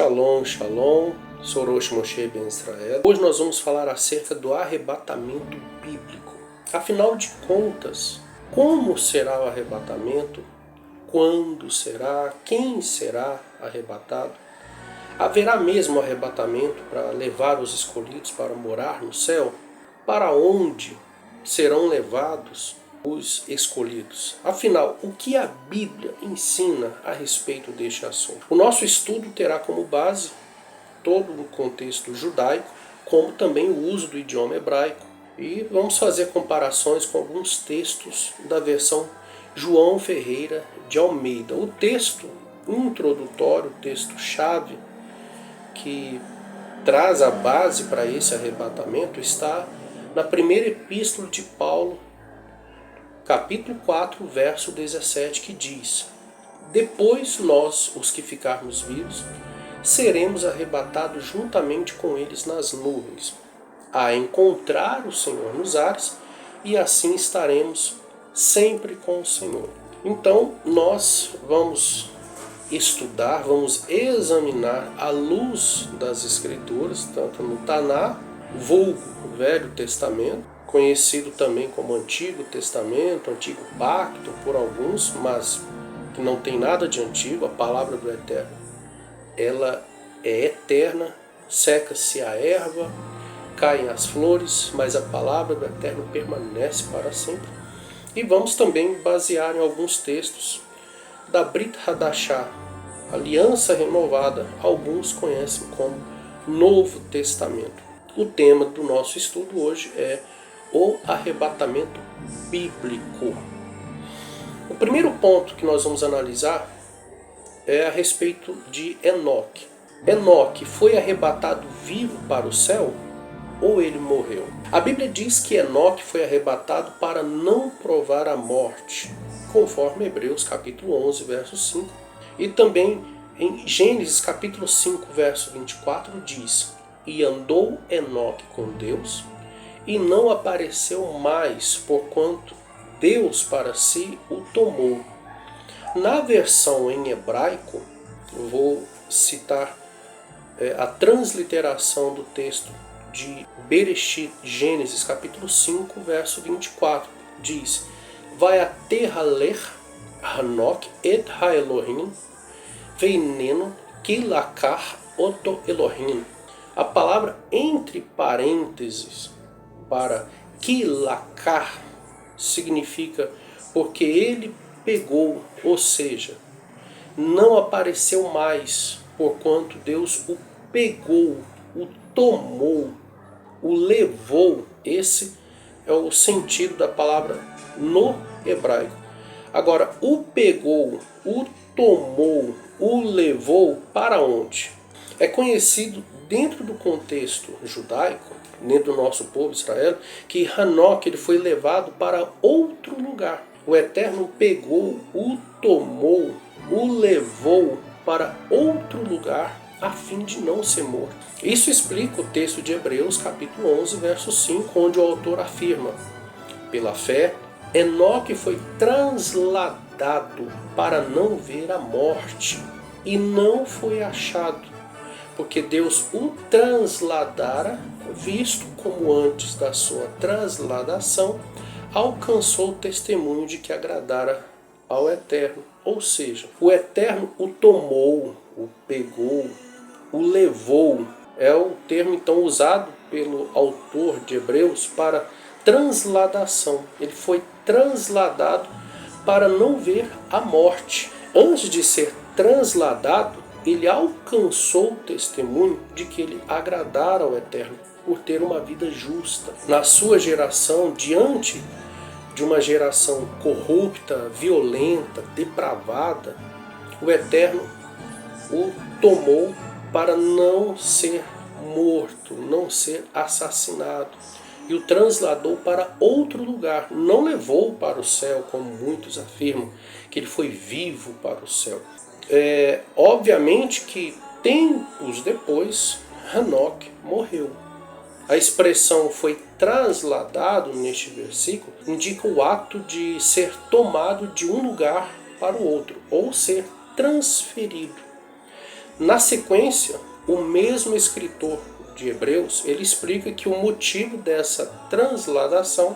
Shalom, Shalom, Sorosh Moshe Ben Israel. Hoje nós vamos falar acerca do arrebatamento bíblico. Afinal de contas, como será o arrebatamento? Quando será? Quem será arrebatado? Haverá mesmo arrebatamento para levar os escolhidos para morar no céu? Para onde serão levados os escolhidos? Afinal, o que a Bíblia ensina a respeito deste assunto? O nosso estudo terá como base todo o contexto judaico, como também o uso do idioma hebraico. E vamos fazer comparações com alguns textos da versão João Ferreira de Almeida. O texto introdutório, o texto-chave, que traz a base para esse arrebatamento, está na primeira epístola de Paulo, capítulo 4, verso 17, que diz: depois nós, os que ficarmos vivos, seremos arrebatados juntamente com eles nas nuvens, a encontrar o Senhor nos ares, e assim estaremos sempre com o Senhor. Então nós vamos estudar, vamos examinar à luz das Escrituras, tanto no Taná, vulgo Velho Testamento, conhecido também como Antigo Testamento, Antigo Pacto por alguns, mas que não tem nada de antigo. A palavra do Eterno, ela é eterna, seca-se a erva, caem as flores, mas a palavra do Eterno permanece para sempre. E vamos também basear em alguns textos da Brit Hadashah, Aliança Renovada, alguns conhecem como Novo Testamento. O tema do nosso estudo hoje é o arrebatamento bíblico. O primeiro ponto que nós vamos analisar é a respeito de Enoque. Enoque foi arrebatado vivo para o céu ou ele morreu? A Bíblia diz que Enoque foi arrebatado para não provar a morte, conforme Hebreus capítulo 11, verso 5. E também em Gênesis capítulo 5, verso 24 diz: e andou Enoque com Deus, e não apareceu mais, porquanto Deus para si o tomou. Na versão em hebraico, vou citar a transliteração do texto de Bereshit, Gênesis capítulo 5, verso 24. Diz: vai a terraler Hanok et ha-Elohim veineno kilakar oto Elohim. A palavra entre parênteses para kilakar significa porque ele pegou, ou seja, não apareceu mais, porquanto Deus o pegou, o tomou, o levou. Esse é o sentido da palavra no hebraico. Agora, o pegou, o tomou, o levou para onde? É conhecido dentro do contexto judaico, dentro do nosso povo Israel, que Hanoque ele foi levado para outro lugar. O Eterno pegou, o tomou, o levou para outro lugar a fim de não ser morto. Isso explica o texto de Hebreus capítulo 11, verso 5, onde o autor afirma: pela fé, Enoque foi transladado para não ver a morte, e não foi achado, porque Deus o transladara, visto como antes da sua transladação alcançou o testemunho de que agradara ao Eterno. Ou seja, o Eterno o tomou, o pegou, o levou. É o termo então usado pelo autor de Hebreus para transladação. Ele foi transladado para não ver a morte. Antes de ser transladado, ele alcançou o testemunho de que ele agradara ao Eterno por ter uma vida justa. Na sua geração, diante de uma geração corrupta, violenta, depravada, o Eterno o tomou para não ser morto, não ser assassinado, e o transladou para outro lugar. Não levou para o céu, como muitos afirmam, que ele foi vivo para o céu. Obviamente que tempos depois, Hanoque morreu. A expressão foi transladado neste versículo indica o ato de ser tomado de um lugar para o outro, ou ser transferido. Na sequência, o mesmo escritor de Hebreus, ele explica que o motivo dessa transladação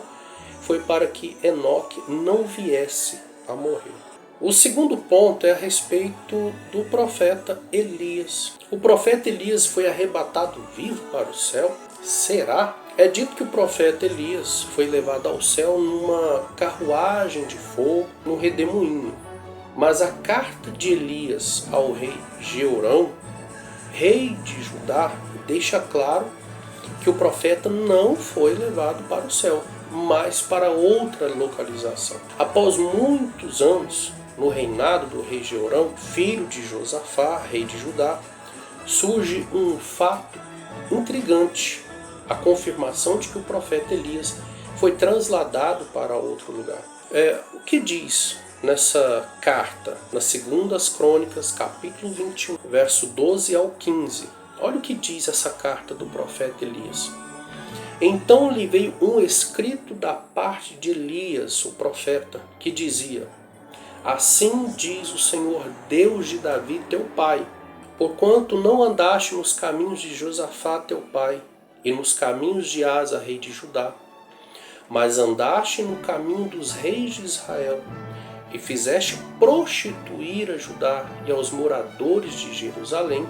foi para que Enoque não viesse a morrer. O segundo ponto é a respeito do profeta Elias. O profeta Elias foi arrebatado vivo para o céu? Será? É dito que o profeta Elias foi levado ao céu numa carruagem de fogo, num redemoinho. Mas a carta de Elias ao rei Jeorão, rei de Judá, deixa claro que o profeta não foi levado para o céu, mas para outra localização. Após muitos anos, no reinado do rei Jeorão, filho de Josafá, rei de Judá, surge um fato intrigante, a confirmação de que o profeta Elias foi transladado para outro lugar. O que diz nessa carta, nas Segundas Crônicas, capítulo 21, verso 12 ao 15? Olha o que diz essa carta do profeta Elias. Então lhe veio um escrito da parte de Elias, o profeta, que dizia: Assim diz o Senhor Deus de Davi, teu pai, porquanto não andaste nos caminhos de Josafá, teu pai, e nos caminhos de Asa, rei de Judá, mas andaste no caminho dos reis de Israel, e fizeste prostituir a Judá e aos moradores de Jerusalém,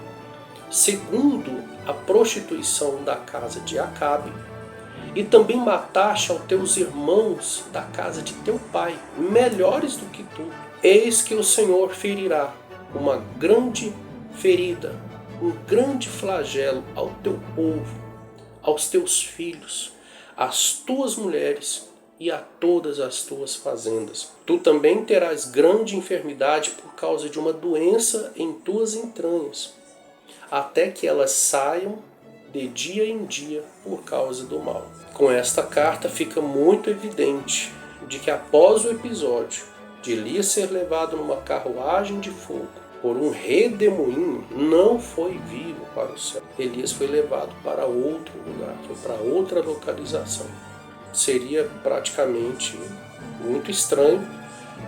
segundo a prostituição da casa de Acabe, e também mataste aos teus irmãos da casa de teu pai, melhores do que tu. Eis que o Senhor ferirá uma grande ferida, um grande flagelo ao teu povo, aos teus filhos, às tuas mulheres e a todas as tuas fazendas. Tu também terás grande enfermidade por causa de uma doença em tuas entranhas, até que elas saiam de dia em dia por causa do mal. Com esta carta fica muito evidente de que após o episódio de Elias ser levado numa carruagem de fogo por um redemoinho, não foi vivo para o céu. Elias foi levado para outro lugar, foi para outra localização. Seria praticamente muito estranho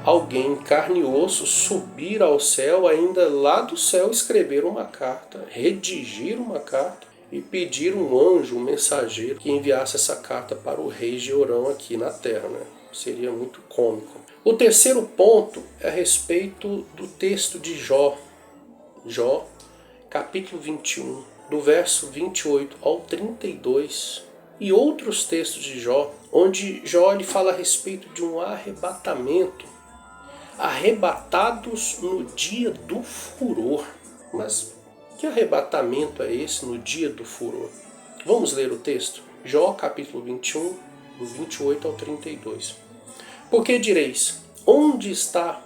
alguém em carne e osso subir ao céu, ainda lá do céu escrever uma carta, redigir uma carta e pedir um anjo, um mensageiro, que enviasse essa carta para o rei Jeorão aqui na terra, né? Seria muito cômico. O terceiro ponto é a respeito do texto de Jó. Jó, capítulo 21, do verso 28 ao 32, e outros textos de Jó, onde Jó ele fala a respeito de um arrebatamento, arrebatados no dia do furor. Mas que arrebatamento é esse no dia do furor? Vamos ler o texto? Jó, capítulo 21, do 28 ao 32. Porque direis, onde está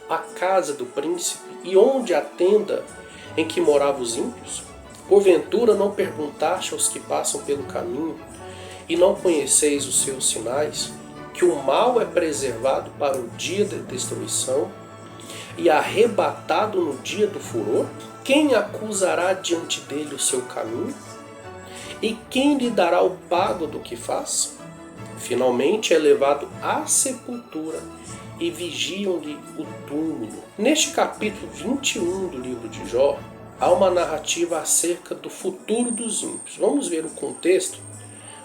a casa do príncipe e onde a tenda em que moravam os ímpios? Porventura não perguntaste aos que passam pelo caminho e não conheceis os seus sinais, que o mal é preservado para o dia da destruição e arrebatado no dia do furor? Quem acusará diante dele o seu caminho? E quem lhe dará o pago do que faz? Finalmente é levado à sepultura e vigiam-lhe o túmulo. Neste capítulo 21 do livro de Jó, há uma narrativa acerca do futuro dos ímpios. Vamos ver o contexto,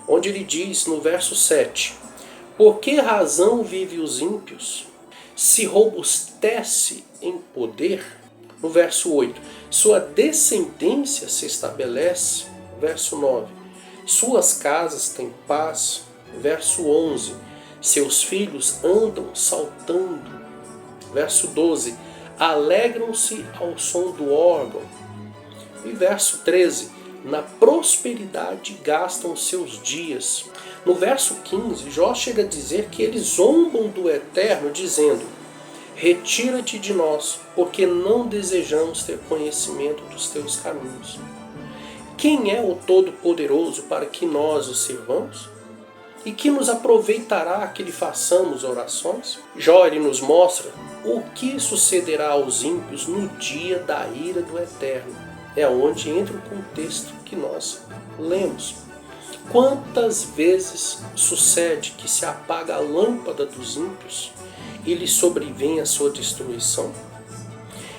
onde ele diz no verso 7: Por que razão vivem os ímpios, se robustece em poder? No verso 8, sua descendência se estabelece. Verso 9, suas casas têm paz. Verso 11, seus filhos andam saltando. Verso 12, alegram-se ao som do órgão. E verso 13, na prosperidade gastam seus dias. No verso 15, Jó chega a dizer que eles zombam do Eterno, dizendo: retira-te de nós, porque não desejamos ter conhecimento dos teus caminhos. Quem é o Todo-Poderoso para que nós o sirvamos? E que nos aproveitará que lhe façamos orações? Jó ele nos mostra o que sucederá aos ímpios no dia da ira do Eterno. É onde entra o contexto que nós lemos. Quantas vezes sucede que se apaga a lâmpada dos ímpios e lhe sobrevém a sua destruição?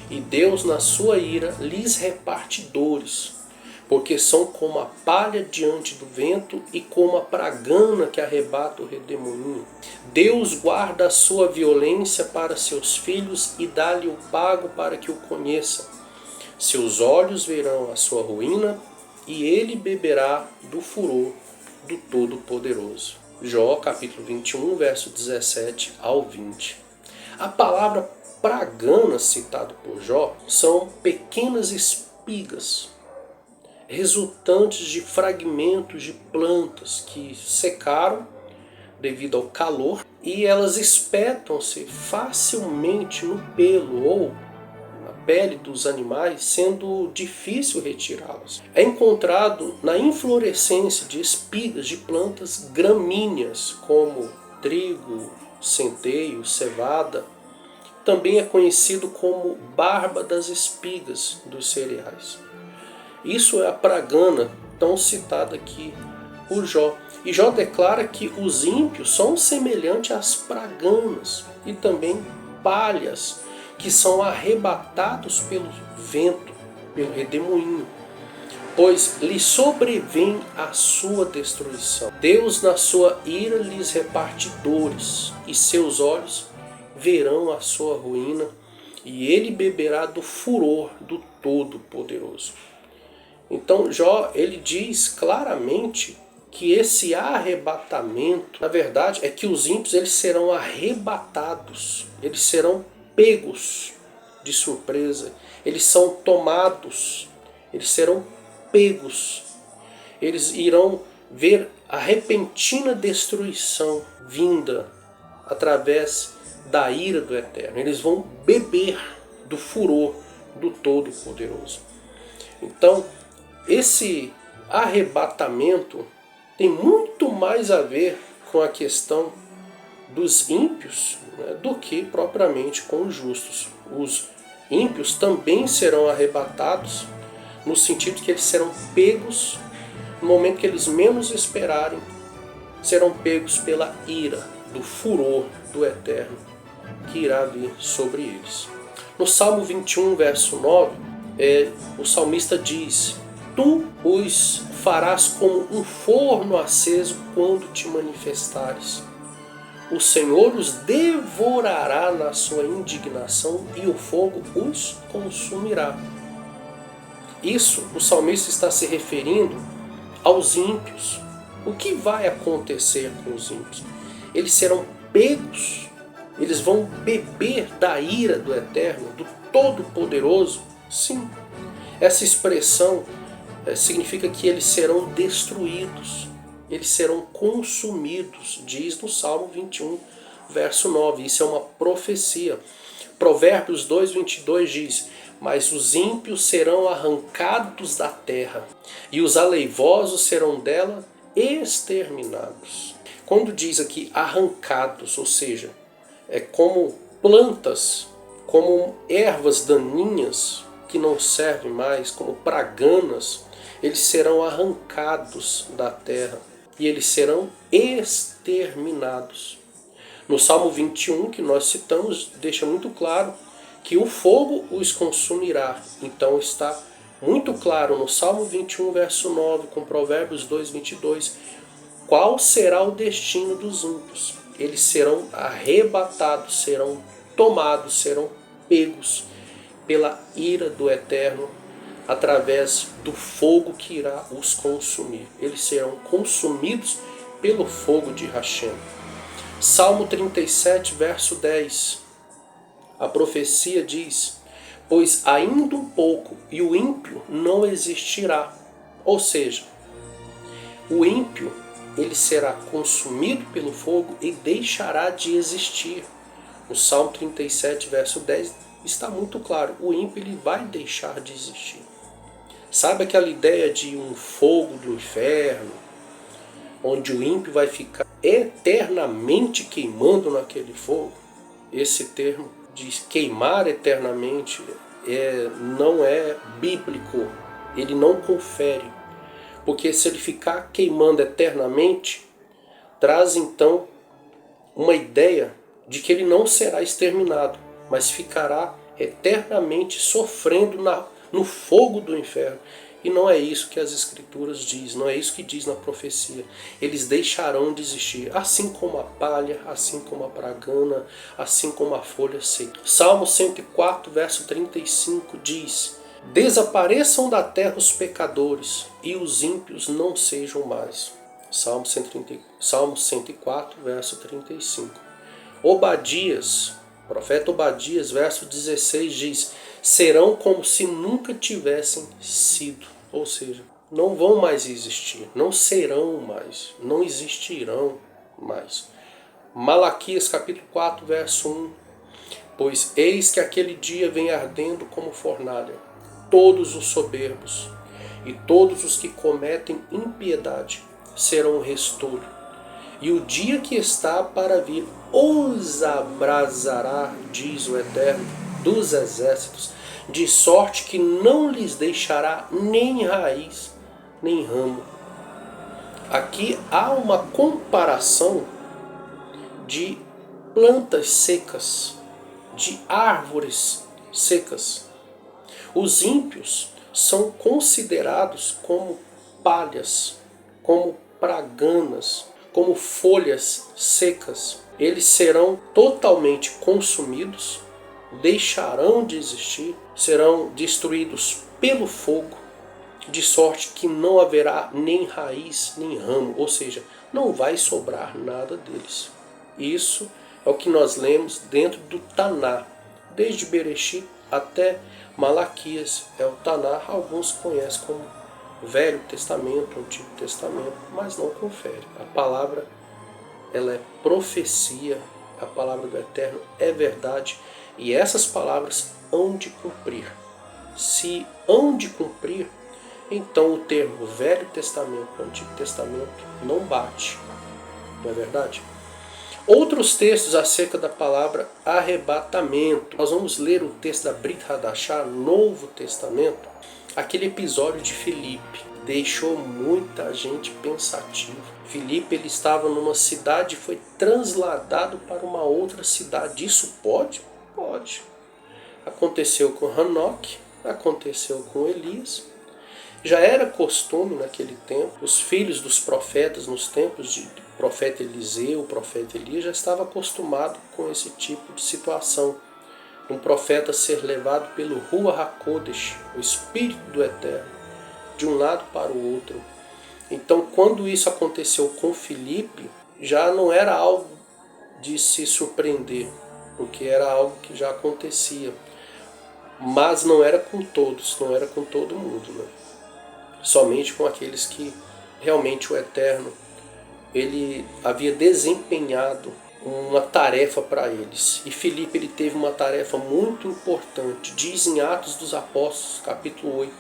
e Deus na sua ira lhes reparte dores, porque são como a palha diante do vento e como a pragana que arrebata o redemoinho. Deus guarda a sua violência para seus filhos e dá-lhe o pago para que o conheça. Seus olhos verão a sua ruína e ele beberá do furor do Todo-Poderoso. Jó, capítulo 21, verso 17 ao 20. A palavra pragana citada por Jó são pequenas espigas resultantes de fragmentos de plantas que secaram devido ao calor e elas espetam-se facilmente no pelo ou na pele dos animais, sendo difícil retirá-las. É encontrado na inflorescência de espigas de plantas gramíneas como trigo, centeio, cevada. Também é conhecido como barba das espigas dos cereais. Isso é a pragana tão citada aqui por Jó. E Jó declara que os ímpios são semelhantes às praganas e também palhas que são arrebatados pelo vento, pelo redemoinho, pois lhe sobrevém a sua destruição. Deus na sua ira lhes reparte dores e seus olhos verão a sua ruína e ele beberá do furor do Todo-Poderoso. Então Jó, ele diz claramente que esse arrebatamento, na verdade, é que os ímpios eles serão arrebatados, eles serão pegos de surpresa, eles são tomados, eles serão pegos, eles irão ver a repentina destruição vinda através da ira do Eterno, eles vão beber do furor do Todo-Poderoso. Então, esse arrebatamento tem muito mais a ver com a questão dos ímpios, né, do que propriamente com os justos. Os ímpios também serão arrebatados, no sentido que eles serão pegos no momento que eles menos esperarem, serão pegos pela ira, do furor do Eterno que irá vir sobre eles. No Salmo 21, verso 9, o salmista diz: Tu os farás como um forno aceso quando te manifestares. O Senhor os devorará na sua indignação e o fogo os consumirá. Isso o salmista está se referindo aos ímpios. O que vai acontecer com os ímpios? Eles serão pegos, eles vão beber da ira do Eterno, do Todo-Poderoso. Sim, essa expressão significa que eles serão destruídos, eles serão consumidos, diz no Salmo 21, verso 9. Isso é uma profecia. Provérbios 2, 22 diz: Mas os ímpios serão arrancados da terra, e os aleivosos serão dela exterminados. Quando diz aqui arrancados, ou seja, é como plantas, como ervas daninhas que não servem mais, como praganas, eles serão arrancados da terra e eles serão exterminados. No Salmo 21, que nós citamos, deixa muito claro que o fogo os consumirá. Então está muito claro no Salmo 21, verso 9, com Provérbios 2, 22, qual será o destino dos ímpios. Eles serão arrebatados, serão tomados, serão pegos pela ira do Eterno, através do fogo que irá os consumir. Eles serão consumidos pelo fogo de Hashem. Salmo 37, verso 10. A profecia diz: Pois ainda um pouco e o ímpio não existirá. Ou seja, o ímpio ele será consumido pelo fogo e deixará de existir. No Salmo 37, verso 10, está muito claro, o ímpio ele vai deixar de existir. Sabe aquela ideia de um fogo do inferno, onde o ímpio vai ficar eternamente queimando naquele fogo? Esse termo de queimar eternamente não é bíblico, ele não confere. Porque se ele ficar queimando eternamente, traz então uma ideia de que ele não será exterminado, mas ficará eternamente sofrendo no fogo do inferno. E não é isso que as Escrituras diz, não é isso que diz na profecia. Eles deixarão de existir, assim como a palha, assim como a pragana, assim como a folha seca. Salmo 104, verso 35 diz: desapareçam da terra os pecadores e os ímpios não sejam mais. Salmo 104, verso 35. Obadias, profeta Obadias, verso 16 diz: serão como se nunca tivessem sido. Ou seja, não vão mais existir, não serão mais, não existirão mais. Malaquias capítulo 4, verso 1. Pois eis que aquele dia vem ardendo como fornalha, todos os soberbos e todos os que cometem impiedade serão restolho. E o dia que está para vir os abrasará, diz o Eterno dos exércitos, de sorte que não lhes deixará nem raiz, nem ramo. Aqui há uma comparação de plantas secas, de árvores secas. Os ímpios são considerados como palhas, como praganas, como folhas secas. Eles serão totalmente consumidos, deixarão de existir, serão destruídos pelo fogo, de sorte que não haverá nem raiz, nem ramo, ou seja, não vai sobrar nada deles. Isso é o que nós lemos dentro do Taná, desde Bereshit até Malaquias, é o Taná, alguns conhecem como Velho Testamento, Antigo Testamento, mas não confere. A palavra, ela é profecia, a palavra do Eterno é verdade, e essas palavras hão de cumprir. Se hão de cumprir, então o termo Velho Testamento, Antigo Testamento não bate, não é verdade? Outros textos acerca da palavra arrebatamento. Nós vamos ler o texto da Brit Hadashah, Novo Testamento. Aquele episódio de Filipe deixou muita gente pensativa. Filipe, ele estava numa cidade e foi transladado para uma outra cidade. Isso pode? Pode. Aconteceu com Hanoque, aconteceu com Elias. Já era costume naquele tempo, os filhos dos profetas, nos tempos de profeta Eliseu, o profeta Elias, já estava acostumado com esse tipo de situação. Um profeta ser levado pelo Ruach HaKodesh, o Espírito do Eterno, de um lado para o outro. Então, quando isso aconteceu com Filipe, já não era algo de se surpreender, porque era algo que já acontecia. Mas não era com todos, não era com todo mundo, né? Somente com aqueles que realmente o Eterno ele havia desempenhado uma tarefa para eles. E Filipe, ele teve uma tarefa muito importante. Diz em Atos dos Apóstolos, capítulo 8,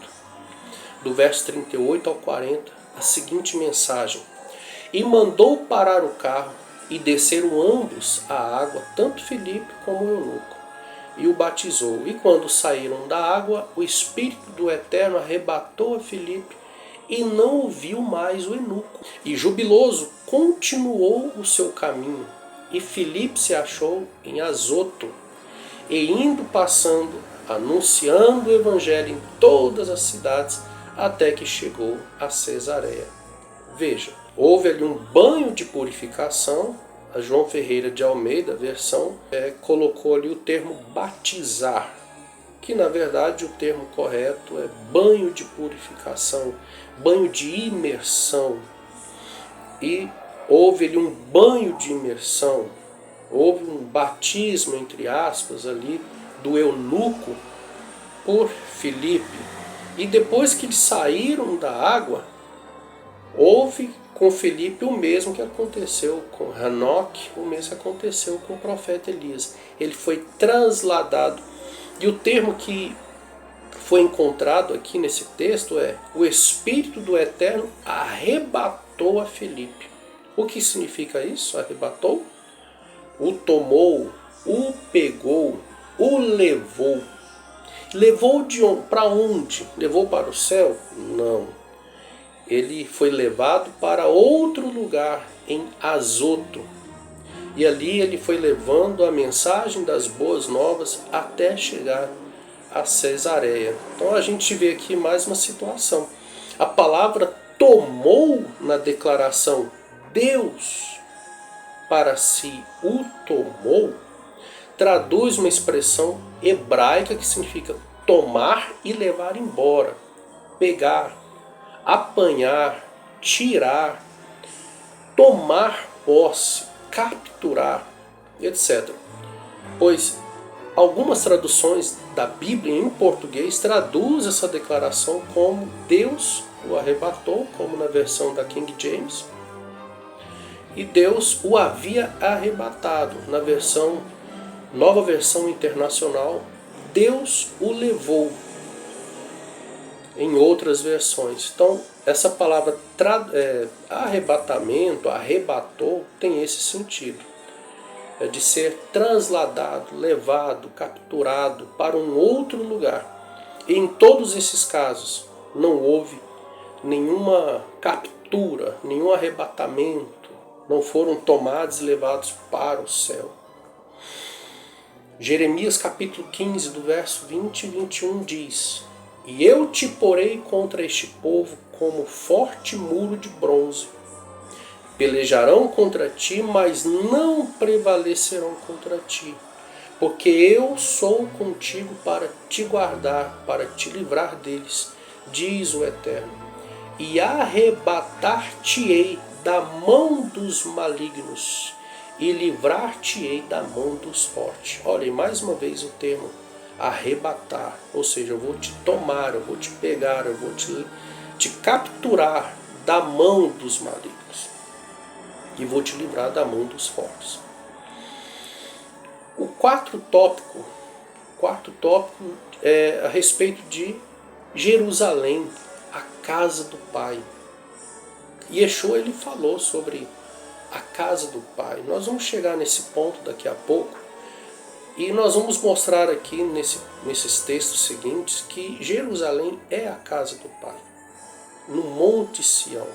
do verso 38 ao 40, a seguinte mensagem: e mandou parar o carro, e desceram ambos à água, tanto Filipe como o eunuco, e o batizou. E quando saíram da água, o Espírito do Eterno arrebatou a Filipe, e não o viu mais o eunuco. E jubiloso continuou o seu caminho. E Filipe se achou em Azoto, e indo passando, anunciando o evangelho em todas as cidades, até que chegou a Cesareia. Veja, houve ali um banho de purificação. A João Ferreira de Almeida, a versão, colocou ali o termo batizar, que na verdade o termo correto é banho de purificação, banho de imersão. E houve ali um banho de imersão, houve um batismo, entre aspas, ali do eunuco por Filipe. E depois que eles saíram da água, houve com Filipe o mesmo que aconteceu com Hanoque, o mesmo que aconteceu com o profeta Elias. Ele foi transladado. E o termo que foi encontrado aqui nesse texto é: o Espírito do Eterno arrebatou a Filipe. O que significa isso? Arrebatou? O tomou, o pegou, o levou. Levou para onde? Levou para o céu? Não. Ele foi levado para outro lugar, em Azoto. E ali ele foi levando a mensagem das boas novas até chegar a Cesareia. Então a gente vê aqui mais uma situação. A palavra tomou na declaração Deus para si o tomou, traduz uma expressão hebraica que significa tomar e levar embora, pegar, apanhar, tirar, tomar posse, capturar, etc. Pois algumas traduções da Bíblia em português traduzem essa declaração como Deus o arrebatou, como na versão da King James, e Deus o havia arrebatado, na nova versão internacional, Deus o levou, em outras versões. Então, essa palavra arrebatamento, arrebatou, tem esse sentido. É de ser transladado, levado, capturado para um outro lugar. E em todos esses casos, não houve nenhuma captura, nenhum arrebatamento, não foram tomados e levados para o céu. Jeremias capítulo 15, do verso 20 e 21 diz: E eu te porei contra este povo como forte muro de bronze. Pelejarão contra ti, mas não prevalecerão contra ti. Porque eu sou contigo para te guardar, para te livrar deles, diz o Eterno. E arrebatar-te-ei da mão dos malignos, e livrar-te-ei da mão dos fortes. Olha, mais uma vez o termo arrebatar, ou seja, eu vou te tomar, eu vou te pegar, eu vou te capturar da mão dos malignos e vou te livrar da mão dos fortes. O quarto tópico é a respeito de Jerusalém, a casa do Pai. Yeshua ele falou sobre a casa do Pai. Nós vamos chegar nesse ponto daqui a pouco e nós vamos mostrar aqui nesses textos seguintes que Jerusalém é a casa do Pai, no Monte Sião.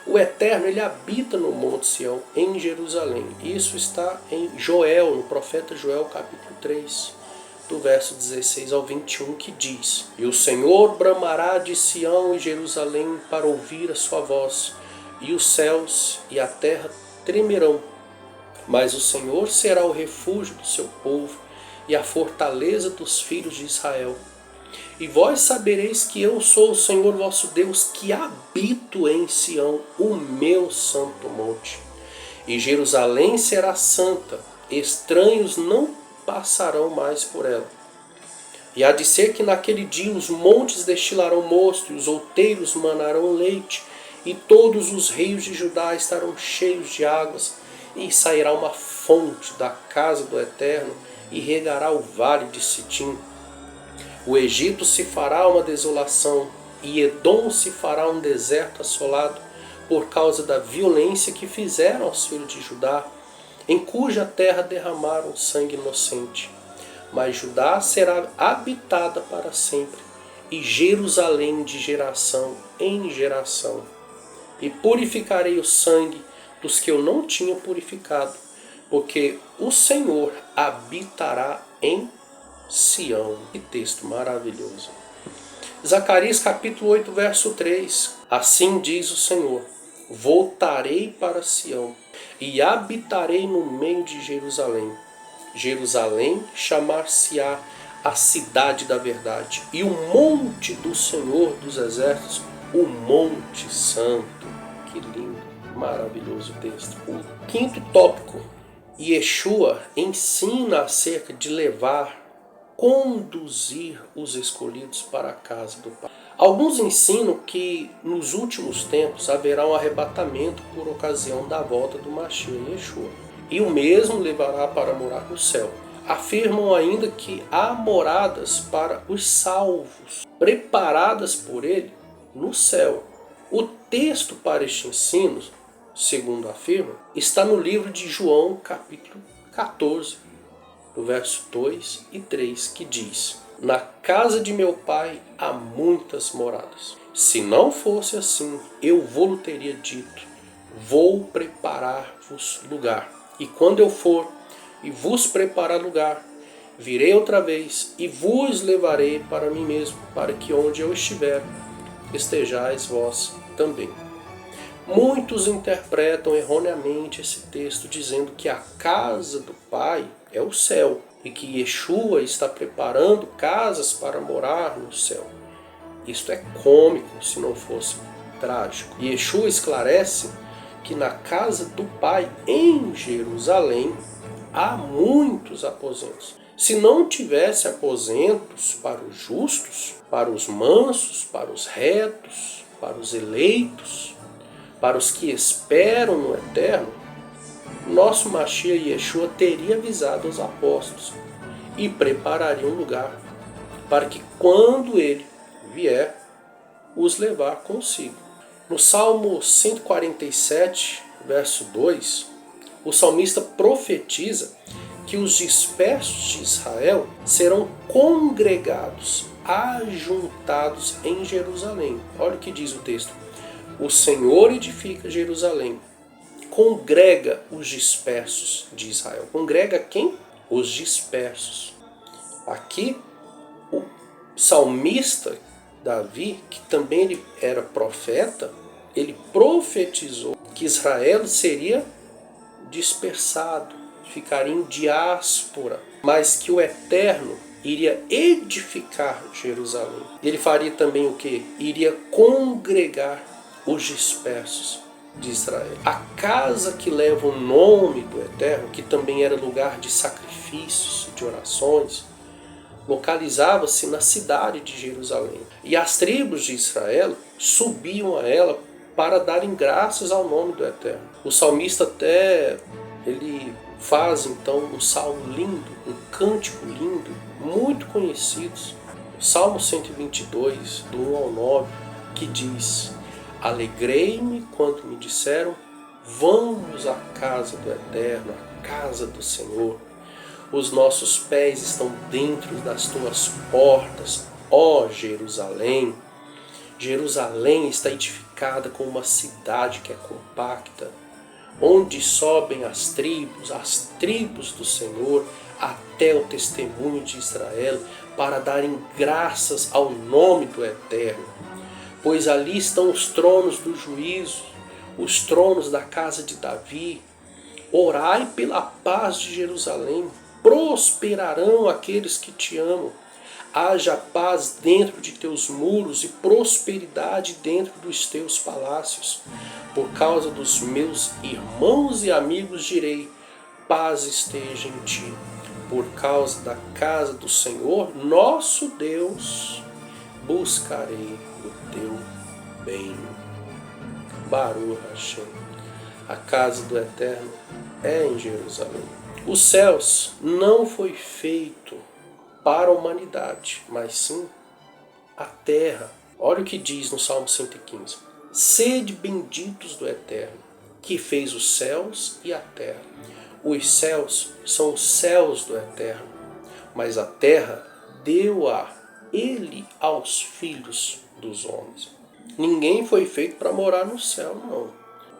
O Eterno ele habita no Monte Sião, em Jerusalém. Isso está em Joel, no profeta Joel, capítulo 3, do verso 16 ao 21, que diz: E o Senhor bramará de Sião e Jerusalém para ouvir a sua voz, e os céus e a terra tremerão. Mas o Senhor será o refúgio do seu povo e a fortaleza dos filhos de Israel. E vós sabereis que eu sou o Senhor vosso Deus, que habito em Sião, o meu santo monte. E Jerusalém será santa, estranhos não passarão mais por ela. E há de ser que naquele dia os montes destilarão mosto, e os outeiros manarão leite, e todos os rios de Judá estarão cheios de águas, e sairá uma fonte da casa do Eterno, e regará o vale de Sitim. O Egito se fará uma desolação, e Edom se fará um deserto assolado, por causa da violência que fizeram aos filhos de Judá, em cuja terra derramaram sangue inocente. Mas Judá será habitada para sempre, e Jerusalém de geração em geração. E purificarei o sangue dos que eu não tinha purificado, porque o Senhor habitará em Sião. Que texto maravilhoso. Zacarias capítulo 8, verso 3. Assim diz o Senhor: voltarei para Sião e habitarei no meio de Jerusalém. Jerusalém chamar-se-á a cidade da verdade, e o monte do Senhor dos exércitos, o monte santo. Que lindo, maravilhoso texto. O quinto tópico: Yeshua ensina acerca de levar, conduzir os escolhidos para a casa do Pai. Alguns ensinam que nos últimos tempos haverá um arrebatamento por ocasião da volta do Mashiach Yeshua, e o mesmo levará para morar no céu. Afirmam ainda que há moradas para os salvos, preparadas por ele no céu. O texto para este ensino, segundo afirma, está no livro de João, capítulo 14, do verso 2 e 3, que diz: Na casa de meu pai há muitas moradas. Se não fosse assim, eu vou-lhe teria dito: vou preparar-vos lugar. E quando eu for e vos preparar lugar, virei outra vez e vos levarei para mim mesmo, para que onde eu estiver, estejais vós também. Muitos interpretam erroneamente esse texto dizendo que a casa do Pai é o céu e que Yeshua está preparando casas para morar no céu. Isto é cômico se não fosse trágico. Yeshua esclarece que na casa do Pai em Jerusalém há muitos aposentos. Se não tivesse aposentos para os justos, para os mansos, para os retos, para os eleitos, para os que esperam no eterno, nosso Mashiach Yeshua teria avisado aos apóstolos e prepararia um lugar para que quando ele vier, os levar consigo. No Salmo 147, verso 2, o salmista profetiza que os dispersos de Israel serão congregados, ajuntados em Jerusalém. Olha o que diz o texto. O Senhor edifica Jerusalém, congrega os dispersos de Israel. Congrega quem? Os dispersos. Aqui, o salmista Davi, que também ele era profeta, ele profetizou que Israel seria dispersado, ficaria em diáspora, mas que o Eterno iria edificar Jerusalém. Ele faria também o quê? Iria congregar os dispersos de Israel. A casa que leva o nome do Eterno, que também era lugar de sacrifícios, de orações, localizava-se na cidade de Jerusalém. E as tribos de Israel subiam a ela para darem graças ao nome do Eterno. O salmista até ele faz então um salmo lindo, um cântico lindo, muito conhecidos. O Salmo 122, do 1 ao 9, que diz: Alegrei-me quando me disseram, vamos à casa do Eterno, à casa do Senhor. Os nossos pés estão dentro das tuas portas, ó Jerusalém. Jerusalém está edificada como uma cidade que é compacta, onde sobem as tribos do Senhor, até o testemunho de Israel, para darem graças ao nome do Eterno. Pois ali estão os tronos do juízo, os tronos da casa de Davi. Orai pela paz de Jerusalém. Prosperarão aqueles que te amam. Haja paz dentro de teus muros e prosperidade dentro dos teus palácios. Por causa dos meus irmãos e amigos direi, paz esteja em ti. Por causa da casa do Senhor, nosso Deus, buscarei o teu bem. Baruch Hashem. A casa do Eterno é em Jerusalém. Os céus não foi feito para a humanidade, mas sim a terra. Olha o que diz no Salmo 115. Sede benditos do Eterno, que fez os céus e a terra. Os céus são os céus do Eterno, mas a terra deu-a ele aos filhos dos homens. Ninguém foi feito para morar no céu, não.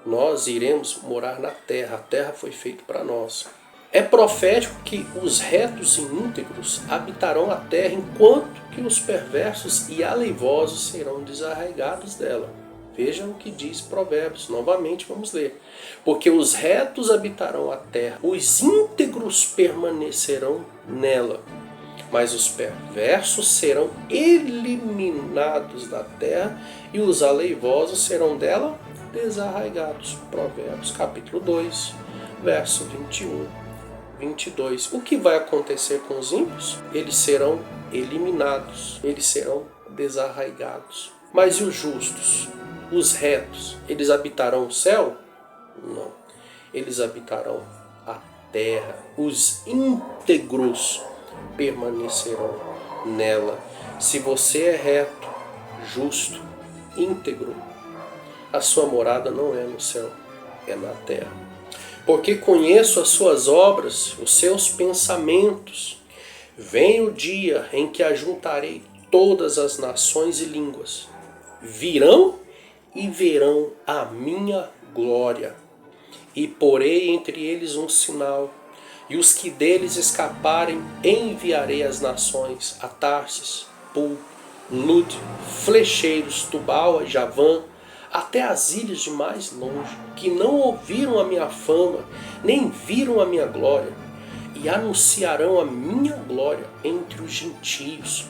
Nós iremos morar na terra. A terra foi feita para nós. É profético que os retos e íntegros habitarão a terra, enquanto que os perversos e aleivosos serão desarraigados dela. Vejam o que diz Provérbios. Novamente vamos ler. Porque os retos habitarão a terra, os íntegros permanecerão nela, mas os perversos serão eliminados da terra e os aleivosos serão dela desarraigados. Provérbios capítulo 2, verso 21. 22. O que vai acontecer com os ímpios? Eles serão eliminados, eles serão desarraigados. Mas e os justos, os retos, eles habitarão o céu? Não. Eles habitarão a terra. Os íntegros permanecerão nela. Se você é reto, justo, íntegro, a sua morada não é no céu, é na terra. Porque conheço as suas obras, os seus pensamentos. Vem o dia em que ajuntarei todas as nações e línguas. Virão e verão a minha glória. e porei entre eles um sinal, e os que deles escaparem enviarei às nações, a Tarsis, Pul, Lud, flecheiros, Tubal, Javã, até as ilhas de mais longe, que não ouviram a minha fama, nem viram a minha glória, e anunciarão a minha glória entre os gentios,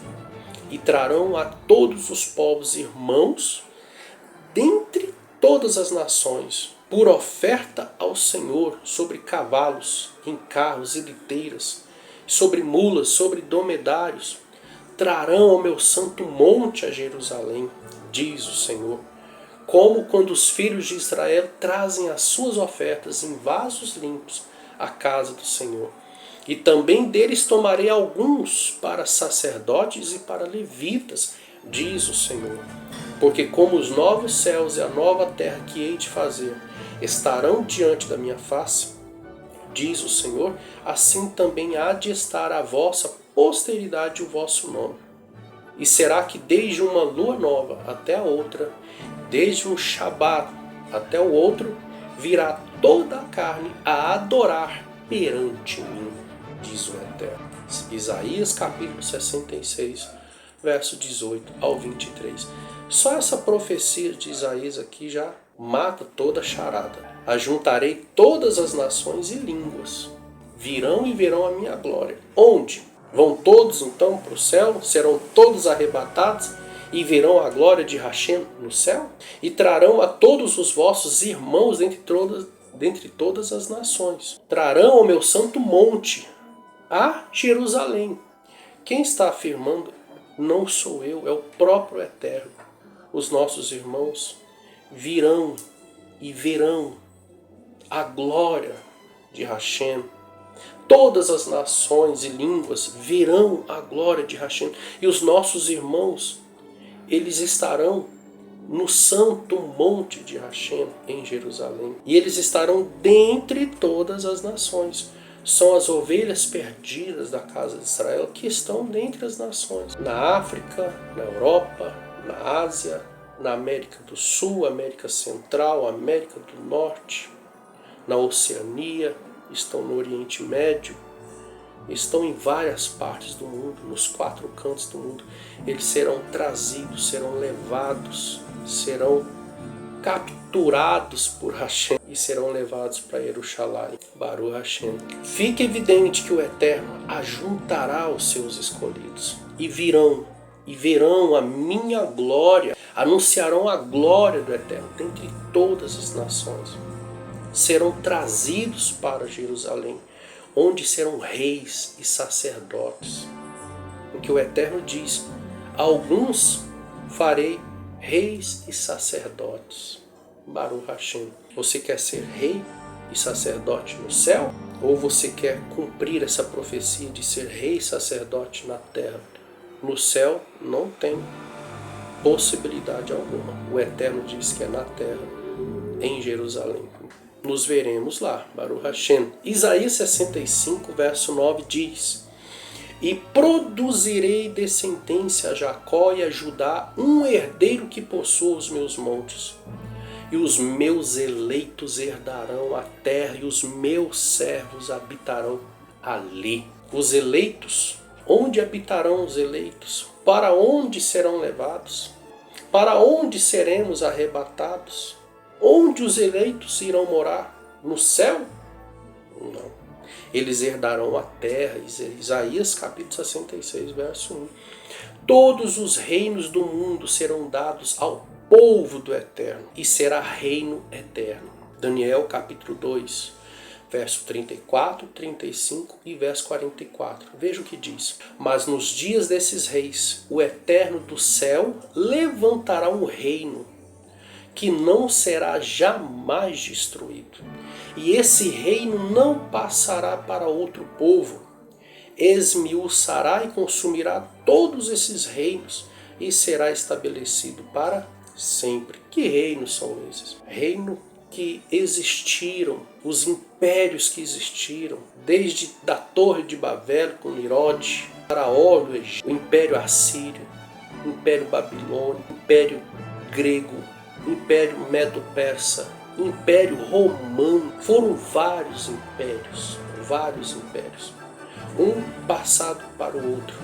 e trarão a todos os povos irmãos, dentre todas as nações, por oferta ao Senhor, sobre cavalos, em carros e liteiras, sobre mulas, sobre dromedários, trarão ao meu santo monte a Jerusalém, diz o Senhor, como quando os filhos de Israel trazem as suas ofertas em vasos limpos à casa do Senhor. E também deles tomarei alguns para sacerdotes e para levitas, diz o Senhor. Porque como os novos céus e a nova terra que hei de fazer estarão diante da minha face, diz o Senhor, assim também há de estar a vossa posteridade o vosso nome. E será que desde uma lua nova até a outra, desde um Shabat até o outro, virá toda a carne a adorar perante mim, diz o Eterno. Isaías capítulo 66, verso 18 ao 23. Só essa profecia de Isaías aqui já mata toda a charada. Ajuntarei todas as nações e línguas. Virão e verão a minha glória. Onde? Vão todos então para o céu? Serão todos arrebatados? E verão a glória de Hashem no céu? E trarão a todos os vossos irmãos dentre todas as nações. Trarão ao meu santo monte, a Jerusalém. Quem está afirmando não sou eu, é o próprio Eterno. Os nossos irmãos virão e verão a glória de Hashem. Todas as nações e línguas verão a glória de Hashem. E os nossos irmãos, eles estarão no santo monte de Hashem, em Jerusalém. E eles estarão dentre todas as nações. São as ovelhas perdidas da casa de Israel que estão dentre as nações. Na África, na Europa, na Ásia, na América do Sul, América Central, América do Norte, na Oceania, estão no Oriente Médio, estão em várias partes do mundo, nos 4 cantos do mundo. Eles serão trazidos, serão levados, serão capturados por Hashem e serão levados para Jerusalém, Baruch Hashem. Fica evidente que o Eterno ajuntará os seus escolhidos e verão a minha glória, anunciarão a glória do Eterno dentre todas as nações. Serão trazidos para Jerusalém, onde serão reis e sacerdotes. Porque o Eterno diz, alguns farei reis e sacerdotes. Baruch Hashem. Você quer ser rei e sacerdote no céu? Ou você quer cumprir essa profecia de ser rei e sacerdote na terra? No céu não tem possibilidade alguma. O Eterno diz que é na terra, em Jerusalém. Nos veremos lá, Baruch Hashem. Isaías 65, verso 9 diz: E produzirei descendência a Jacó e a Judá, um herdeiro que possua os meus montes. E os meus eleitos herdarão a terra, e os meus servos habitarão ali. Os eleitos, onde habitarão os eleitos? Para onde serão levados? Para onde seremos arrebatados? Onde os eleitos irão morar? No céu? Não. Eles herdarão a terra. Isaías capítulo 66, verso 1. Todos os reinos do mundo serão dados ao povo do Eterno, e será reino eterno. Daniel capítulo 2, verso 34, 35 e verso 44. Veja o que diz. Mas nos dias desses reis, o Eterno do céu levantará um reino que não será jamais destruído. E esse reino não passará para outro povo. Esmiuçará e consumirá todos esses reinos e será estabelecido para sempre. Que reinos são esses? Reino que existiram, os impérios que existiram, desde da Torre de Babel com Nirode, Faraó do Egito, o Império Assírio, o Império Babilônico, o Império Grego, o Império Medo-Persa, Império Romano. Foram vários impérios. Um passado para o outro.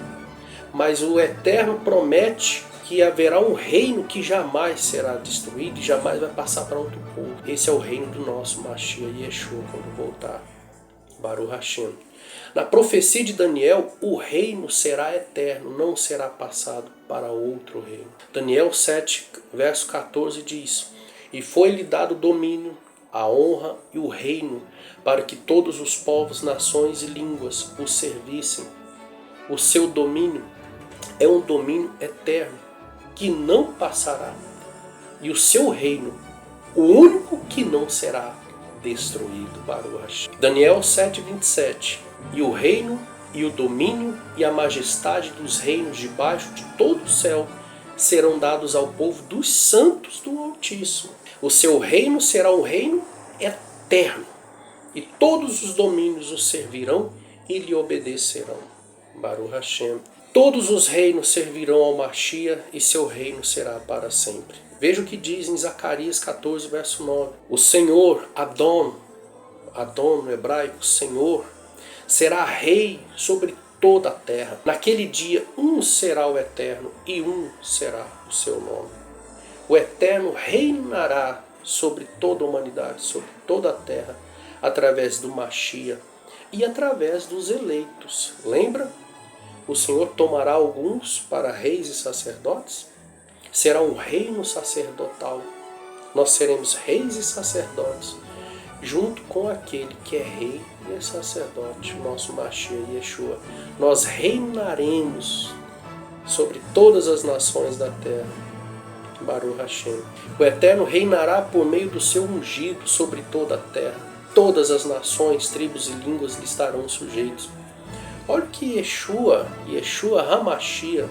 Mas o Eterno promete que haverá um reino que jamais será destruído e jamais vai passar para outro povo. Esse é o reino do nosso Mashiach Yeshua quando voltar. Baruch Hashem. Na profecia de Daniel, o reino será eterno, não será passado para outro reino. Daniel 7, verso 14 diz: E foi-lhe dado o domínio, a honra e o reino, para que todos os povos, nações e línguas o servissem. O seu domínio é um domínio eterno, que não passará. E o seu reino, o único que não será destruído. Baruch Hashem. Daniel 7, 27. E o reino, e o domínio, e a majestade dos reinos debaixo de todo o céu serão dados ao povo dos santos do Altíssimo. O seu reino será um reino eterno, e todos os domínios o servirão e lhe obedecerão. Baruch Hashem. Todos os reinos servirão ao Mashiach, e seu reino será para sempre. Veja o que diz em Zacarias 14, verso 9. O Senhor, Adon no hebraico, Senhor, será rei sobre toda a terra. Naquele dia, um será o Eterno e um será o seu nome. O Eterno reinará sobre toda a humanidade, sobre toda a terra, através do Mashiach e através dos eleitos. Lembra? O Senhor tomará alguns para reis e sacerdotes? Será um reino sacerdotal. Nós seremos reis e sacerdotes, junto com aquele que é rei e é sacerdote, nosso Mashiach Yeshua. Nós reinaremos sobre todas as nações da terra. Baruch Hashem. O Eterno reinará por meio do seu ungido sobre toda a terra. Todas as nações, tribos e línguas lhe estarão sujeitos. Olha o que Yeshua HaMashiach,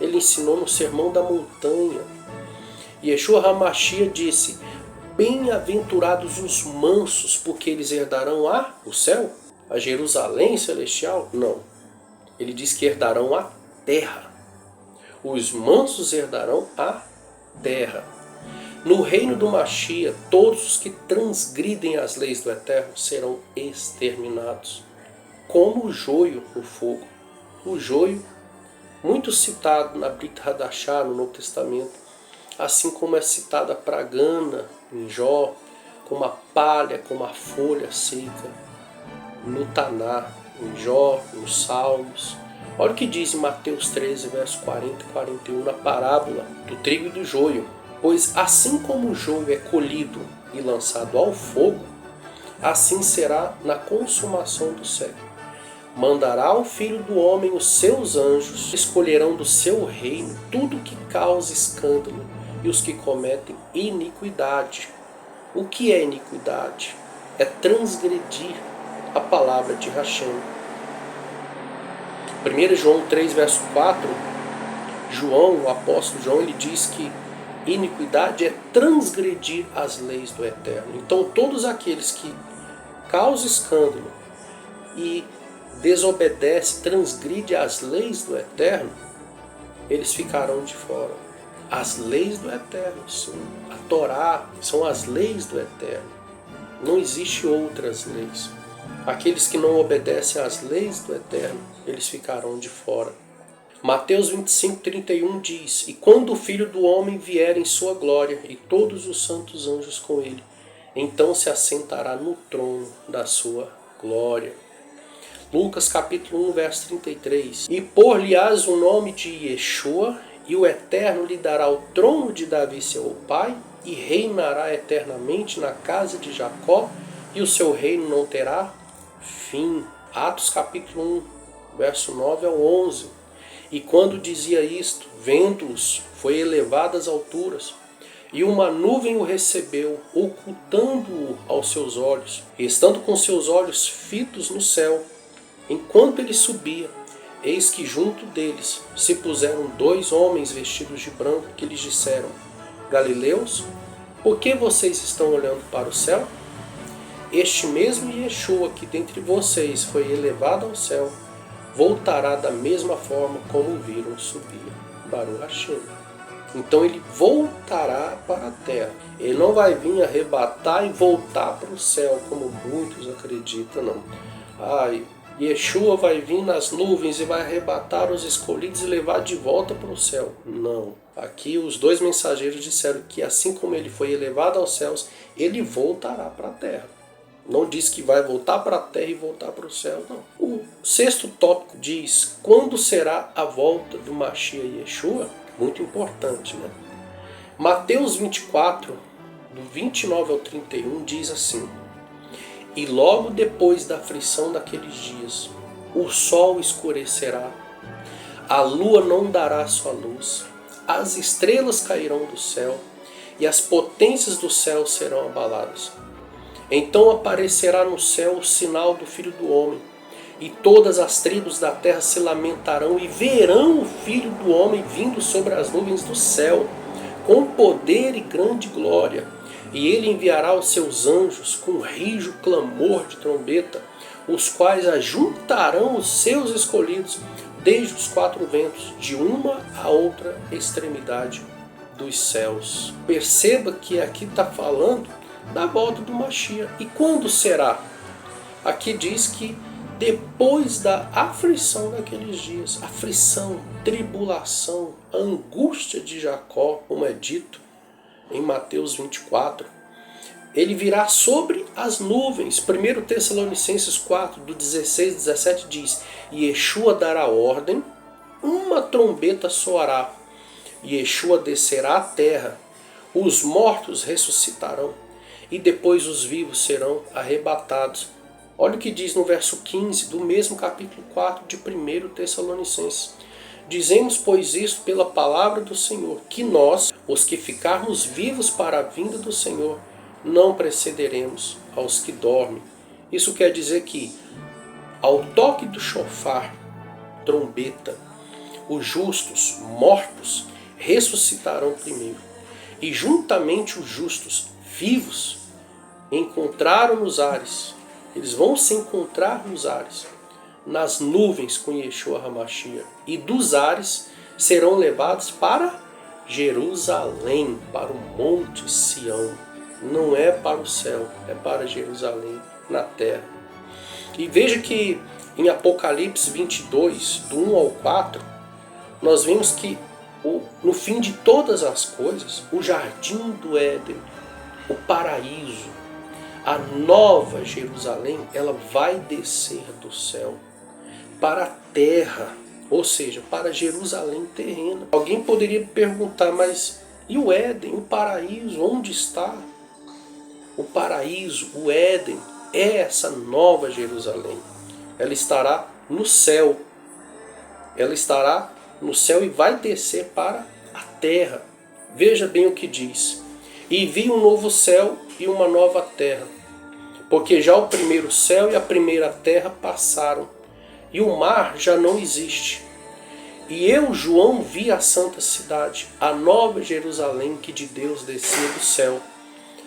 ele ensinou no Sermão da Montanha. Yeshua HaMashiach disse: Bem-aventurados os mansos, porque eles herdarão o céu? A Jerusalém celestial? Não. Ele diz que herdarão a terra. Os mansos herdarão a terra. No reino do Mashiach, todos os que transgridem as leis do Eterno serão exterminados, como o joio no fogo. O joio, muito citado na Brit Hadashah, no Novo Testamento, assim como é citada a pragana em Jó, como a palha, como a folha seca, no Taná, em Jó, nos Salmos. Olha o que diz em Mateus 13, verso 40 e 41, na parábola do trigo e do joio. Pois assim como o joio é colhido e lançado ao fogo, assim será na consumação do século. Mandará o Filho do Homem os seus anjos, escolherão do seu reino tudo que causa escândalo e os que cometem iniquidade. O que é iniquidade? É transgredir a palavra de Hashem. 1 João 3, verso 4, João, o apóstolo João, ele diz que iniquidade é transgredir as leis do Eterno. Então todos aqueles que causam escândalo e desobedecem, transgridem as leis do Eterno, eles ficarão de fora. As leis do Eterno, a Torá, são as leis do Eterno. Não existem outras leis. Aqueles que não obedecem às leis do Eterno, eles ficarão de fora. Mateus 25, 31 diz: E quando o Filho do Homem vier em sua glória, e todos os santos anjos com ele, então se assentará no trono da sua glória. Lucas capítulo 1, verso 33. E por-lhe-ás o nome de Yeshua, e o Eterno lhe dará o trono de Davi seu pai, e reinará eternamente na casa de Jacó, e o seu reino não terá fim. Atos capítulo 1, verso 9 ao 11. E quando dizia isto, vendo-os, foi elevado às alturas, e uma nuvem o recebeu, ocultando-o aos seus olhos. E estando com seus olhos fitos no céu, enquanto ele subia, eis que junto deles se puseram 2 homens vestidos de branco, que lhes disseram: Galileus, por que vocês estão olhando para o céu? Este mesmo Yeshua que dentre vocês foi elevado ao céu, voltará da mesma forma como o viram subir. Baruch Hashem. Então ele voltará para a terra. Ele não vai vir arrebatar e voltar para o céu, como muitos acreditam, não. Yeshua vai vir nas nuvens e vai arrebatar os escolhidos e levar de volta para o céu. Não. Aqui os dois mensageiros disseram que assim como ele foi elevado aos céus, ele voltará para a terra. Não diz que vai voltar para a terra e voltar para o céu, não. O sexto tópico diz quando será a volta do Mashiach Yeshua. Muito importante, né? Mateus 24, do 29 ao 31, diz assim: E logo depois da aflição daqueles dias, o sol escurecerá, a lua não dará sua luz, as estrelas cairão do céu, e as potências do céu serão abaladas. Então aparecerá no céu o sinal do Filho do Homem, e todas as tribos da terra se lamentarão e verão o Filho do Homem vindo sobre as nuvens do céu, com poder e grande glória. E ele enviará os seus anjos com rijo clamor de trombeta, os quais ajuntarão os seus escolhidos desde os quatro ventos, de uma a outra extremidade dos céus. Perceba que aqui está falando da volta do Mashiach. E quando será? Aqui diz que depois da aflição daqueles dias, aflição, tribulação, angústia de Jacó, como é dito em Mateus 24, ele virá sobre as nuvens. 1 Tessalonicenses 4, do 16 e 17 diz: E Yeshua dará ordem, uma trombeta soará, e Yeshua descerá à terra, os mortos ressuscitarão, e depois os vivos serão arrebatados. Olha o que diz no verso 15 do mesmo capítulo 4 de 1 Tessalonicenses. Dizemos, pois, isto pela palavra do Senhor, que nós, os que ficarmos vivos para a vinda do Senhor, não precederemos aos que dormem. Isso quer dizer que, ao toque do chofar, trombeta, os justos, mortos, ressuscitarão primeiro. E juntamente os justos, vivos, encontraram nos ares. Eles vão se encontrar nos ares, nas nuvens com Yeshua HaMashiach. E dos ares serão levados para Jerusalém, para o Monte Sião. Não é para o céu, é para Jerusalém, na terra. E veja que em Apocalipse 22, do 1 ao 4, nós vemos que no fim de todas as coisas, o jardim do Éden, o paraíso, a nova Jerusalém, ela vai descer do céu para a terra, ou seja, para Jerusalém terrena. Alguém poderia perguntar, mas e o Éden, o paraíso, onde está? O paraíso, o Éden, é essa nova Jerusalém. Ela estará no céu. Ela estará no céu e vai descer para a terra. Veja bem o que diz: E vi um novo céu e uma nova terra, porque já o primeiro céu e a primeira terra passaram, e o mar já não existe. E eu, João, vi a santa cidade, a nova Jerusalém, que de Deus descia do céu,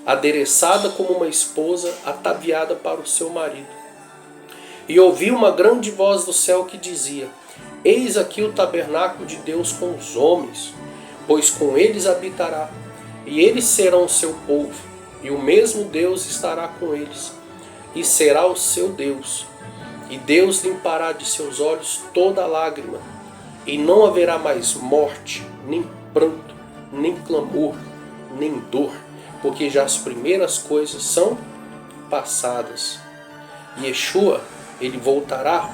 adereçada como uma esposa ataviada para o seu marido. E ouvi uma grande voz do céu que dizia: Eis aqui o tabernáculo de Deus com os homens, pois com eles habitará, e eles serão o seu povo, e o mesmo Deus estará com eles, e será o seu Deus. E Deus limpará de seus olhos toda lágrima, e não haverá mais morte, nem pranto, nem clamor, nem dor, porque já as primeiras coisas são passadas. Yeshua, ele voltará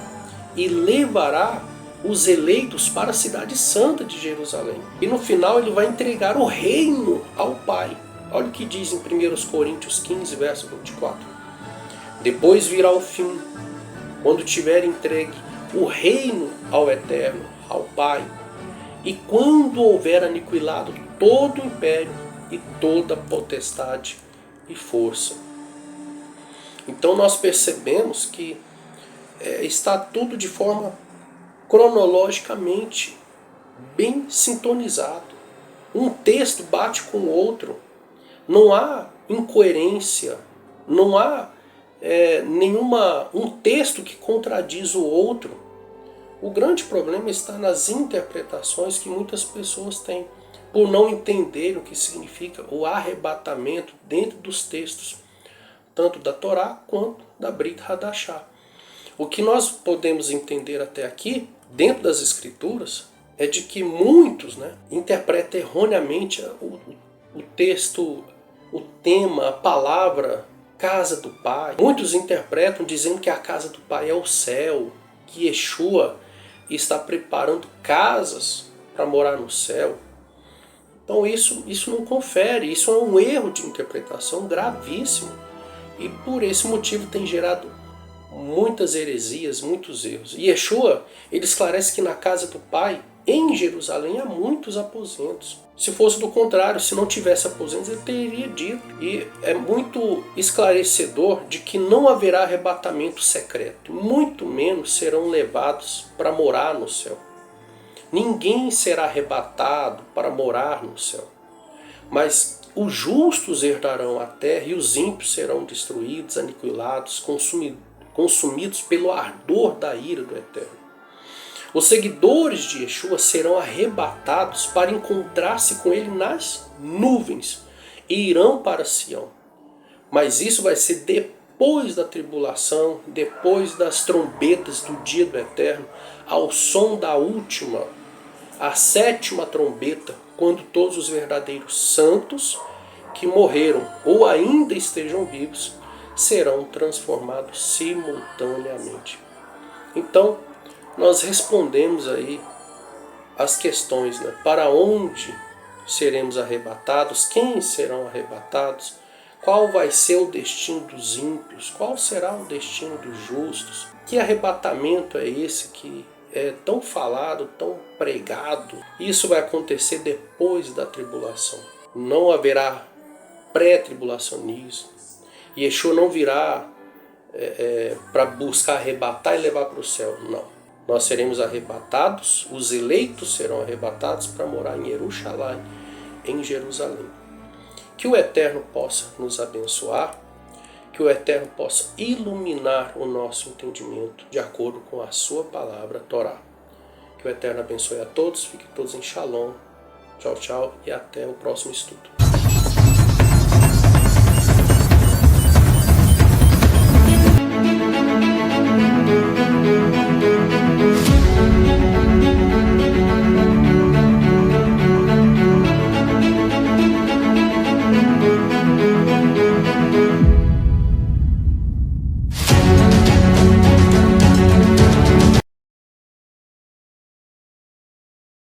e levará os eleitos para a cidade santa de Jerusalém. E no final ele vai entregar o reino ao Pai. Olha o que diz em 1 Coríntios 15, verso 24. Depois virá o fim, quando tiver entregue o reino ao Eterno, ao Pai, e quando houver aniquilado todo o império e toda potestade e força. Então nós percebemos que está tudo de forma cronologicamente bem sintonizado. Um texto bate com o outro. Não há incoerência, não há um texto que contradiz o outro. O grande problema está nas interpretações que muitas pessoas têm. por não entenderem o que significa o arrebatamento dentro dos textos, tanto da Torá quanto da Brit Hadashah. O que nós podemos entender até aqui, dentro das Escrituras, é de que muitos interpretam erroneamente o texto, o tema, a palavra casa do Pai. Muitos interpretam dizendo que a casa do Pai é o céu, que Yeshua está preparando casas para morar no céu. Então isso não confere, isso é um erro de interpretação gravíssimo. E por esse motivo tem gerado muitas heresias, muitos erros. E Yeshua, ele esclarece que na casa do Pai, em Jerusalém, há muitos aposentos. Se fosse do contrário, se não tivesse aposentos, ele teria dito. E é muito esclarecedor de que não haverá arrebatamento secreto. Muito menos serão levados para morar no céu. Ninguém será arrebatado para morar no céu. Mas os justos herdarão a terra e os ímpios serão destruídos, aniquilados, consumidos pelo ardor da ira do Eterno. Os seguidores de Yeshua serão arrebatados para encontrar-se com ele nas nuvens e irão para Sião. Mas isso vai ser depois da tribulação, depois das trombetas do dia do Eterno, ao som da última, a 7ª trombeta, quando todos os verdadeiros santos que morreram ou ainda estejam vivos serão transformados simultaneamente. Então, nós respondemos aí as questões, para onde seremos arrebatados, quem serão arrebatados, qual vai ser o destino dos ímpios, qual será o destino dos justos, que arrebatamento é esse que é tão falado, tão pregado. Isso vai acontecer depois da tribulação. Não haverá pré-tribulacionismo. Yeshua não virá para buscar arrebatar e levar para o céu. Não. Nós seremos arrebatados, os eleitos serão arrebatados para morar em Jerusalém, em Jerusalém. Que o Eterno possa nos abençoar, que o Eterno possa iluminar o nosso entendimento de acordo com a sua palavra, Torá. Que o Eterno abençoe a todos, fiquem todos em Shalom. Tchau, tchau e até o próximo estudo.